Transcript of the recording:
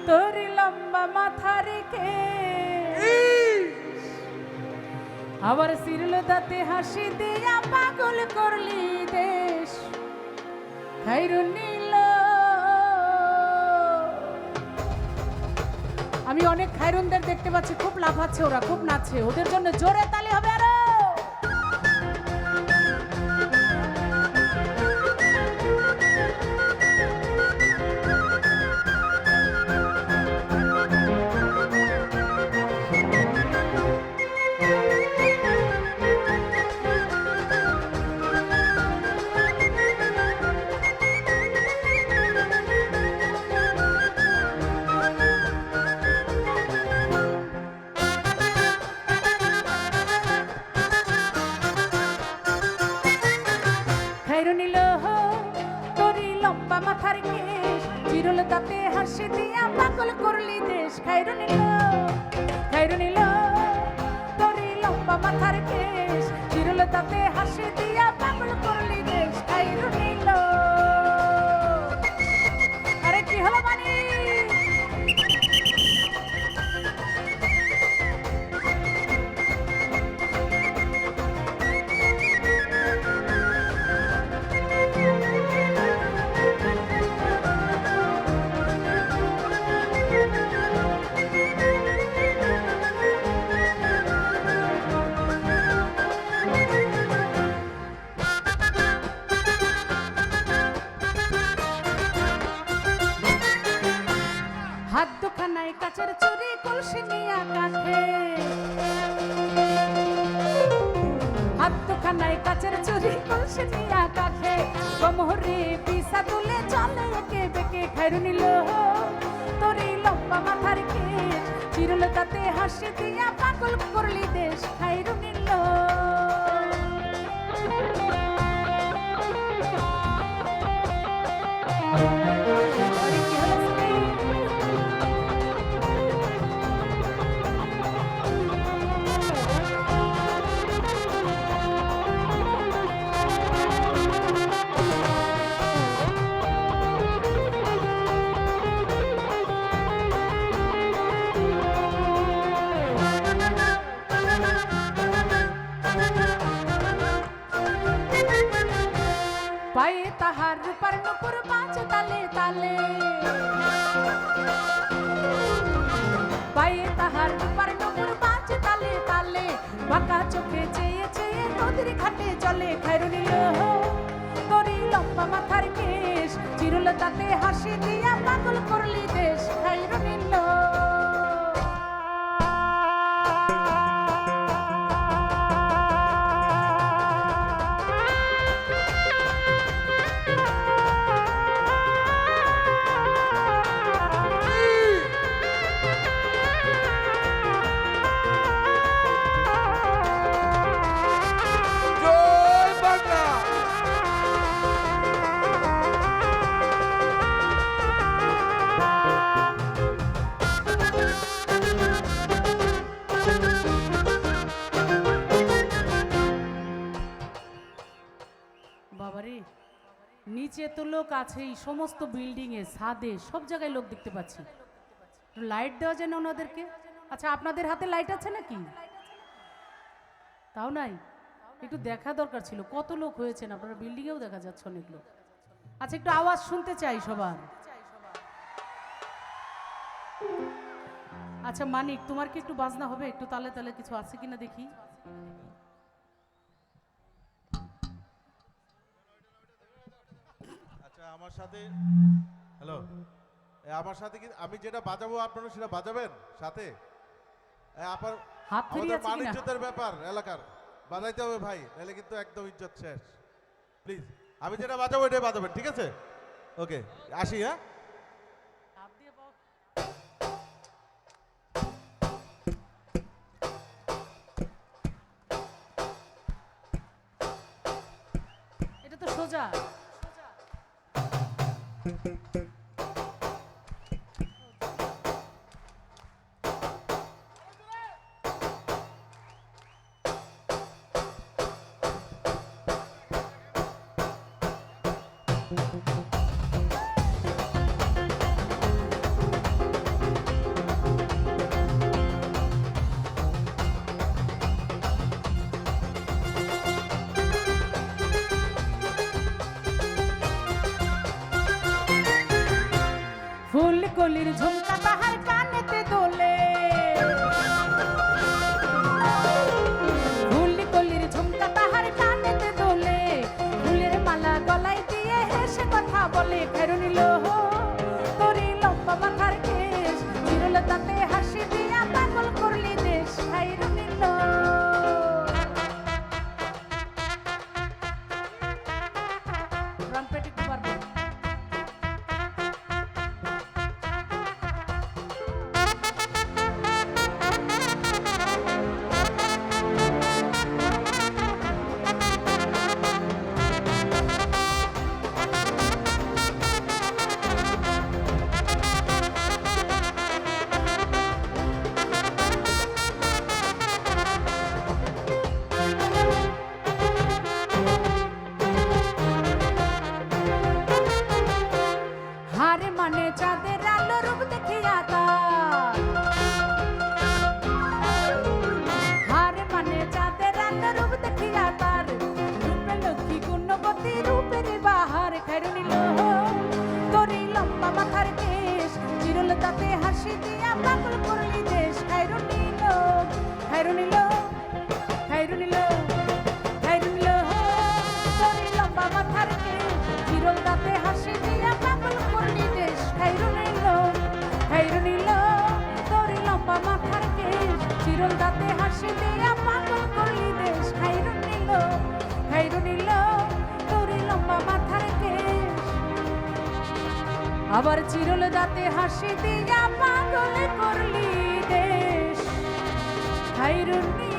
তোর লম্বা মাথা রেখে আবার সিরল দাঁতে হাসি দিয়া পাগল করলি দেশ খাইরুন নীল। আমি অনেক খাইরুনদের দেখতে পাচ্ছি, খুব লাফাচ্ছে ওরা, খুব নাচছে, ওদের জন্য জোরে তালি হবে আরো। মাথার কেশ চিরল তাতে হাসি দিয়া পাগল করলি দেশ খাইরুন নীল তোরি লম্বা মাথার কেশ চিরল তাতে হাসি দিয়া পাগল করলি দেশ খাইরুন নীল। আরে কি হলো মানে হাত দুখানায় কাচের চুরি কলসি নিয়া কাঁধে, হাত দুখানায় কাচের চুরি কলসি নিয়া কাঁধে কমহরে পিসা তুলে চলে একে বেঁকে খাইরুন নীল তোরি লম্বা মাথার কেশ চিরল তাতে হাসি দিয়া পাগল করলি দেশ খাইরুন নীল। পায়ে তাহার রূপার নুপুর পাঁচ তালে তালে, পায়ে তাহার রূপার নুপুর পাঁচ তালে তালে বাঁকা চোখে চেয়ে চেয়ে নদীর ঘাটে চলে খাইরুন নীল তোরি লম্বা মাথার কেশ চিরল তাতে হাসি দিয়া পাগল করলি দেশ খাইরুন নীল। বাবারে নিচে তো লোক আছেই, সমস্ত বিল্ডিং এ ছাদে সব জায়গায় লোক দেখতে পাচ্ছি, লাইট দেওয়া যায় না ওনাদেরকে? আচ্ছা আপনাদের হাতে লাইট আছে নাকি? তাও নাই, একটু দেখা দরকার ছিল। কত লোক হয়েছেন আপনারা, বিল্ডিং এও দেখা যাচ্ছে অনেক লোক। আচ্ছা একটু আওয়াজ শুনতে চাই সবার। আচ্ছা মানিক তোমার কি একটু বাজনা হবে? একটু তালে তালে কিছু আছে কিনা দেখি। আচ্ছা আমার সাথে হ্যালো, আমার সাথে কি আমি যেটা বাজাবো আপনারা সেটা বাজাবেন সাথে? আপনার হাত ফিরিয়ে আছে কিনা? ইজ্জতের ব্যাপার এলাকার, বাজাইতে হবে ভাই, নাহলে কিন্তু একদম ইজ্জত শেষ। প্লিজ আমি যেটা বাজাবো এটাই বাজাবেন, ঠিক আছে? ওকে আসি। হ্যাঁ এটা তো সোজা। কলির ঝুমকা তাহার কানেতে দোলে ফুলি কলির ঝুমকা তাহার কানেতে দোলে ফুলের মালা গলায় দিয়ে হেসে কথা বলে খাইরুনি লো তোরি লম্বা মাথার কেশ চিরল তাতে হাসি দিয়া পাগল করলি দেশ খাইরুনি লো ট্রাম্পেট একটু পারবো হারে মানে চাঁদের আলো রূপ দেখিয়া তার হারে মানে চাঁদের আলো রূপ দেখিয়া তার রূপে লক্ষ্মী গুণবতী রূপের বাহার খাইরুনি লো তোরি লম্বা মাথার কেশ চিরল তাতে হাসি দিয়া পাগল করলি দেশ খাইরুনি লো খাইরুনি লো খাইরুনি লো খাইরুনি লো তোরি লম্বা মাথার কেশ চিরল তাতে হাসি দিয়া পাগল করলি দেশ খাইরুনি লো তোরি লম্বা মাথার কেশ চিরল তাতে হাসি দিয়া পাগল করলি দেশ খাইরুনি লো তোরি লম্বা মাথার কেশ আবার চিরল দাঁতে হাসি দিয়া পাগল করলি দেশ খাইরুনি